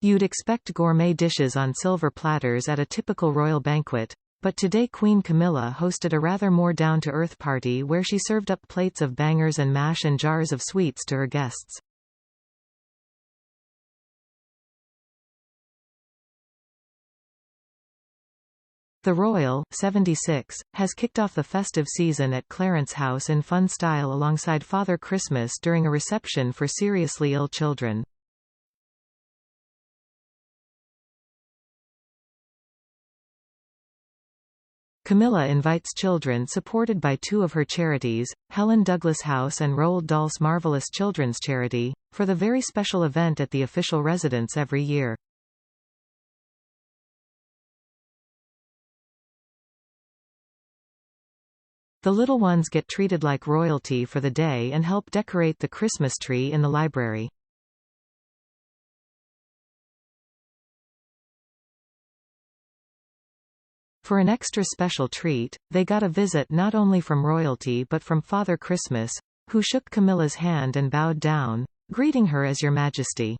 You'd expect gourmet dishes on silver platters at a typical royal banquet, but today Queen Camilla hosted a rather more down-to-earth party where she served up plates of bangers and mash and jars of sweets to her guests. The Royal 76 has kicked off the festive season at Clarence House in fun style alongside Father Christmas during a reception for seriously ill children. Camilla invites children supported by two of her charities, Helen Douglas House and Roald Dahl's Marvelous Children's Charity, for the very special event at the official residence every year. The little ones get treated like royalty for the day and help decorate the Christmas tree in the library. For an extra special treat, they got a visit not only from royalty but from Father Christmas, who shook Camilla's hand and bowed down, greeting her as Your Majesty.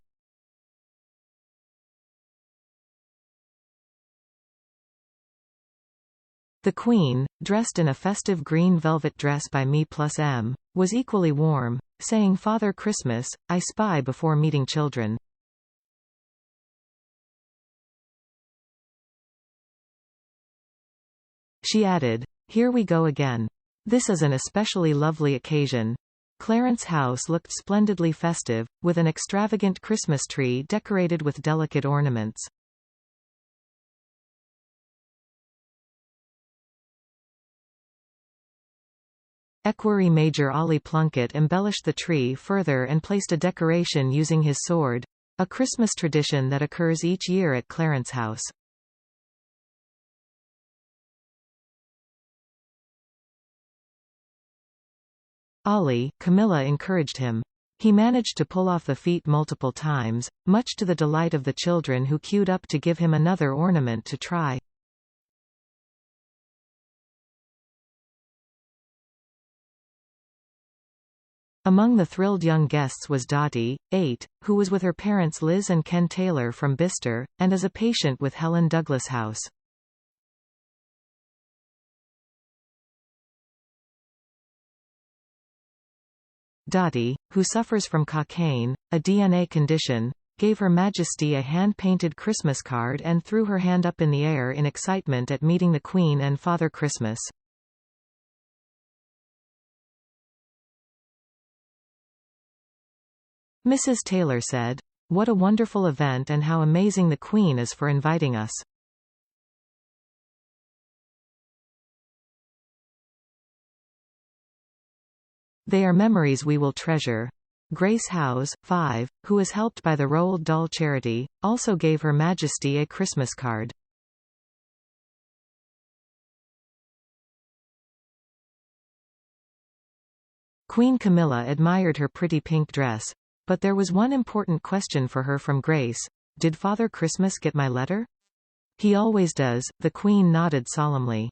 The Queen, dressed in a festive green velvet dress by Me+M, was equally warm, saying, "Father Christmas, I spy before meeting children." She added, "Here we go again. This is an especially lovely occasion." Clarence House looked splendidly festive, with an extravagant Christmas tree decorated with delicate ornaments. Equerry Major Ollie Plunkett embellished the tree further and placed a decoration using his sword, a Christmas tradition that occurs each year at Clarence House. Ollie, Camilla encouraged him. He managed to pull off the feat multiple times, much to the delight of the children who queued up to give him another ornament to try. Among the thrilled young guests was Dottie, 8, who was with her parents Liz and Ken Taylor from Bicester, and as a patient with Helen Douglas House. Dottie, who suffers from cocaine, a DNA condition, gave Her Majesty a hand-painted Christmas card and threw her hand up in the air in excitement at meeting the Queen and Father Christmas. Mrs. Taylor said, "What a wonderful event and how amazing the Queen is for inviting us." They are memories we will treasure. Grace Howes, 5, who is helped by the Roald Dahl charity, also gave Her Majesty a Christmas card. Queen Camilla admired her pretty pink dress. But there was one important question for her from Grace. "Did Father Christmas get my letter?" "He always does," the Queen nodded solemnly.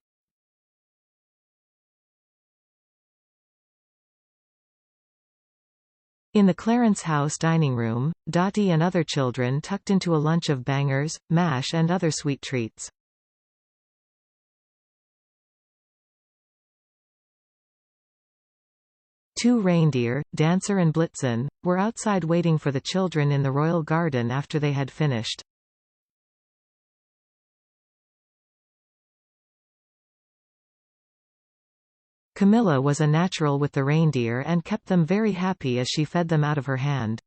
In the Clarence House dining room, Dottie and other children tucked into a lunch of bangers, mash and other sweet treats. Two reindeer, Dancer and Blitzen, were outside waiting for the children in the royal garden after they had finished. Camilla was a natural with the reindeer and kept them very happy as she fed them out of her hand.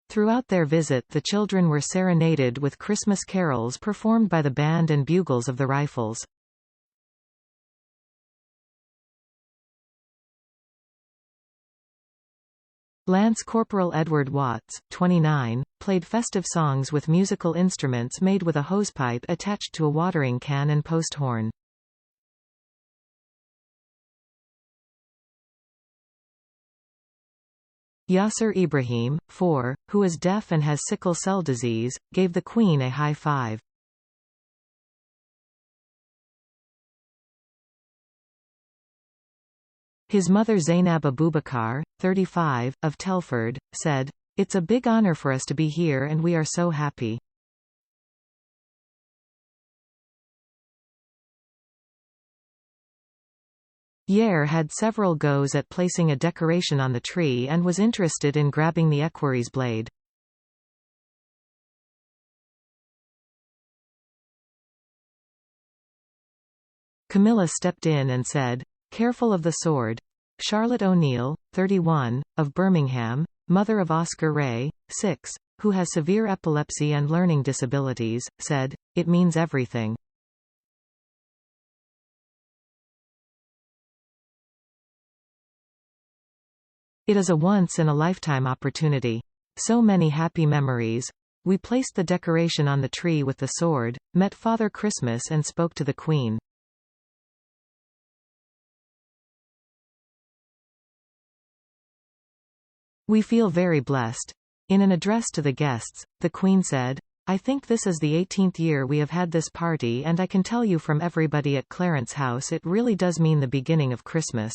Throughout their visit the children were serenaded with Christmas carols performed by the band and bugles of the Rifles. Lance Corporal Edward Watts, 29, played festive songs with musical instruments made with a hosepipe attached to a watering can and post horn. Yasser Ibrahim, 4, who is deaf and has sickle cell disease, gave the Queen a high five. His mother Zainab Abubakar, 35, of Telford, said, "It's a big honor for us to be here and we are so happy." Yair had several goes at placing a decoration on the tree and was interested in grabbing the equerry's blade. Camilla stepped in and said, "Careful of the sword." Charlotte O'Neill, 31, of Birmingham, mother of Oscar Ray, 6, who has severe epilepsy and learning disabilities, said, "It means everything." It is a once-in-a-lifetime opportunity. So many happy memories. We placed the decoration on the tree with the sword, met Father Christmas and spoke to the Queen. We feel very blessed. In an address to the guests, the Queen said, "I think this is the 18th year we have had this party and I can tell you from everybody at Clarence House it really does mean the beginning of Christmas.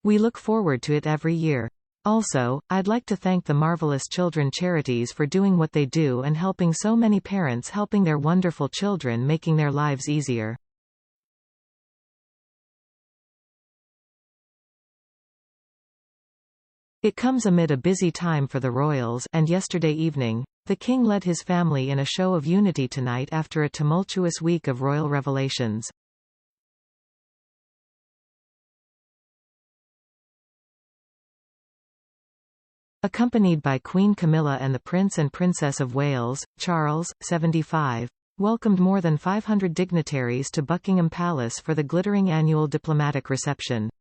We look forward to it every year. Also, I'd like to thank the Marvelous Children Charities for doing what they do and helping so many parents helping their wonderful children making their lives easier." It comes amid a busy time for the royals, and yesterday evening, the king led his family in a show of unity tonight after a tumultuous week of royal revelations. Accompanied by Queen Camilla and the Prince and Princess of Wales, Charles, 75, welcomed more than 500 dignitaries to Buckingham Palace for the glittering annual diplomatic reception.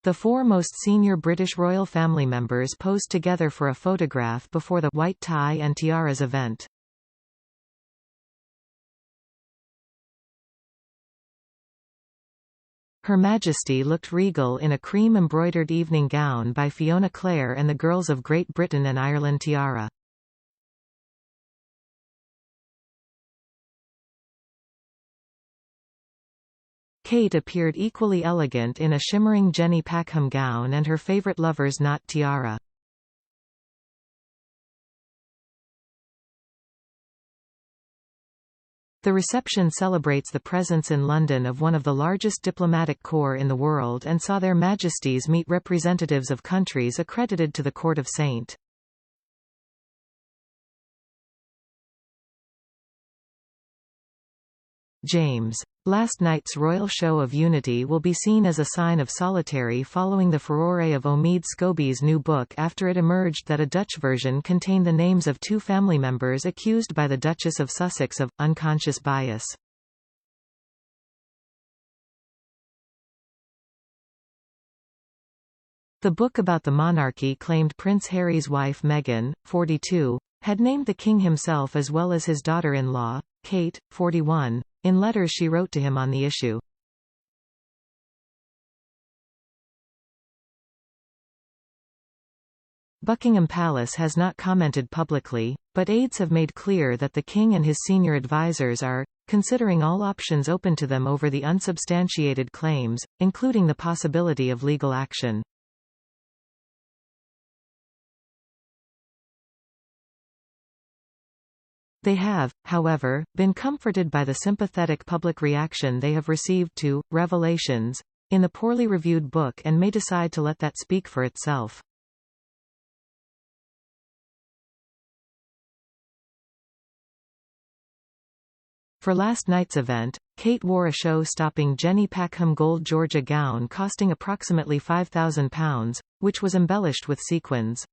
The four most senior British royal family members posed together for a photograph before the white tie and tiaras event. Her Majesty looked regal in a cream-embroidered evening gown by Fiona Clare and the Girls of Great Britain and Ireland tiara. Kate appeared equally elegant in a shimmering Jenny Packham gown and her favourite lover's knot tiara. The reception celebrates the presence in London of one of the largest diplomatic corps in the world and saw their Majesties meet representatives of countries accredited to the Court of St. James. Last night's royal show of unity will be seen as a sign of solitary following the furore of Omid Scobie's new book after it emerged that a Dutch version contained the names of two family members accused by the Duchess of Sussex of unconscious bias. The book about the monarchy claimed Prince Harry's wife Meghan, 42, had named the king himself as well as his daughter-in-law, Kate, 41, in letters she wrote to him on the issue. Buckingham Palace has not commented publicly, but aides have made clear that the king and his senior advisers are considering all options open to them over the unsubstantiated claims, including the possibility of legal action. They have, however, been comforted by the sympathetic public reaction they have received to revelations in the poorly reviewed book and may decide to let that speak for itself. For last night's event, Kate wore a show-stopping Jenny Packham gold Georgia gown costing approximately £5,000, which was embellished with sequins.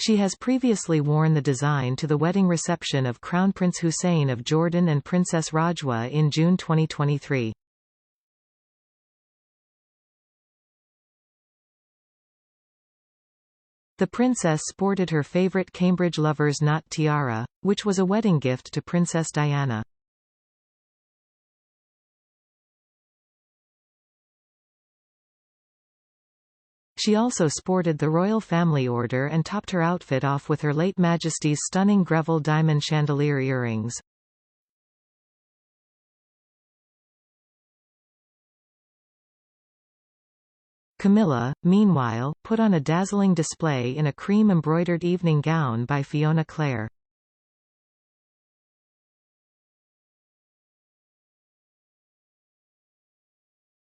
She has previously worn the design to the wedding reception of Crown Prince Hussein of Jordan and Princess Rajwa in June 2023. The princess sported her favorite Cambridge lover's knot tiara, which was a wedding gift to Princess Diana. She also sported the royal family order and topped her outfit off with Her late Majesty's stunning Greville diamond chandelier earrings. Camilla, meanwhile, put on a dazzling display in a cream-embroidered evening gown by Fiona Clare.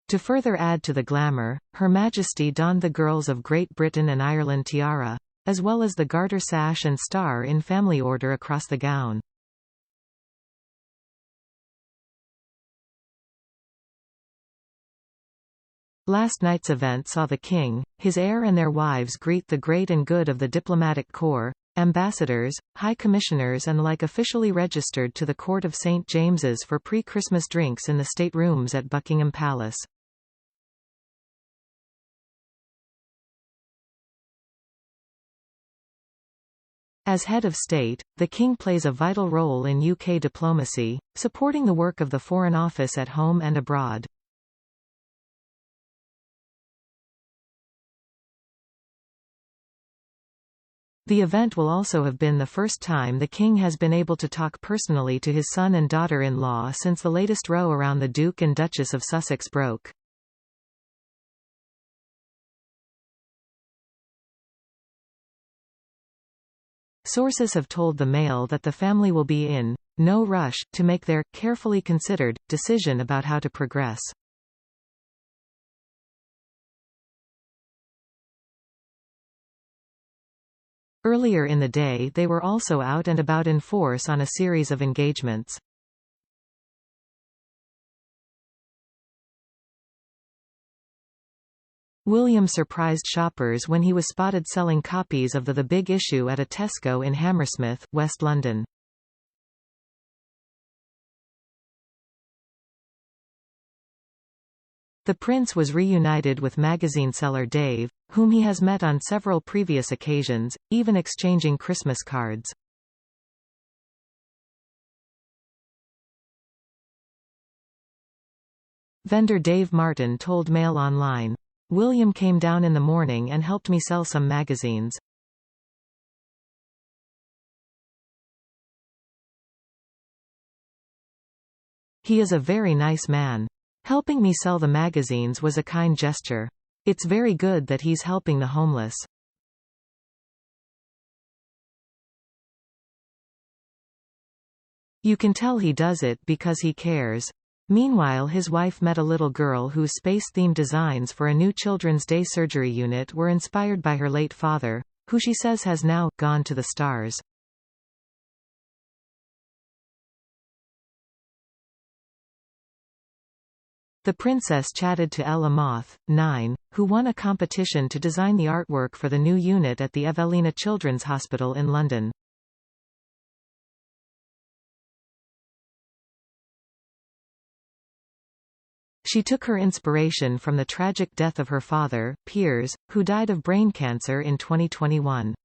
To further add to the glamour, Her Majesty donned the girls of Great Britain and Ireland tiara, as well as the garter sash and star in family order across the gown. Last night's event saw the King, his heir and their wives greet the great and good of the diplomatic corps, ambassadors, high commissioners and like officially registered to the court of St. James's for pre-Christmas drinks in the state rooms at Buckingham Palace. As head of state, the King plays a vital role in UK diplomacy, supporting the work of the Foreign Office at home and abroad. The event will also have been the first time the King has been able to talk personally to his son and daughter-in-law since the latest row around the Duke and Duchess of Sussex broke. Sources have told the Mail that the family will be in no rush to make their carefully considered decision about how to progress. Earlier in the day they were also out and about in force on a series of engagements. William surprised shoppers when he was spotted selling copies of The Big Issue at a Tesco in Hammersmith, West London. The Prince was reunited with magazine seller Dave, whom he has met on several previous occasions, even exchanging Christmas cards. Vendor Dave Martin told Mail Online, "William came down in the morning and helped me sell some magazines. He is a very nice man. Helping me sell the magazines was a kind gesture. It's very good that he's helping the homeless." You can tell he does it because he cares. Meanwhile, his wife met a little girl whose space-themed designs for a new Children's Day surgery unit were inspired by her late father, who she says has now gone to the stars. The princess chatted to Ella Moth, 9, who won a competition to design the artwork for the new unit at the Evelina Children's Hospital in London. She took her inspiration from the tragic death of her father, Piers, who died of brain cancer in 2021.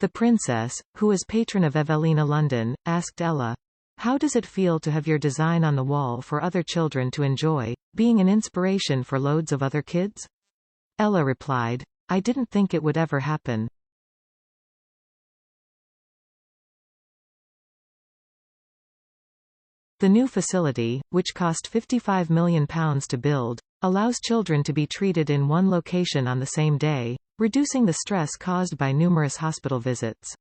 The princess, who is patron of Evelina London, asked Ella, "How does it feel to have your design on the wall for other children to enjoy, being an inspiration for loads of other kids?" Ella replied, "I didn't think it would ever happen." The new facility, which cost £55 million to build, allows children to be treated in one location on the same day, reducing the stress caused by numerous hospital visits.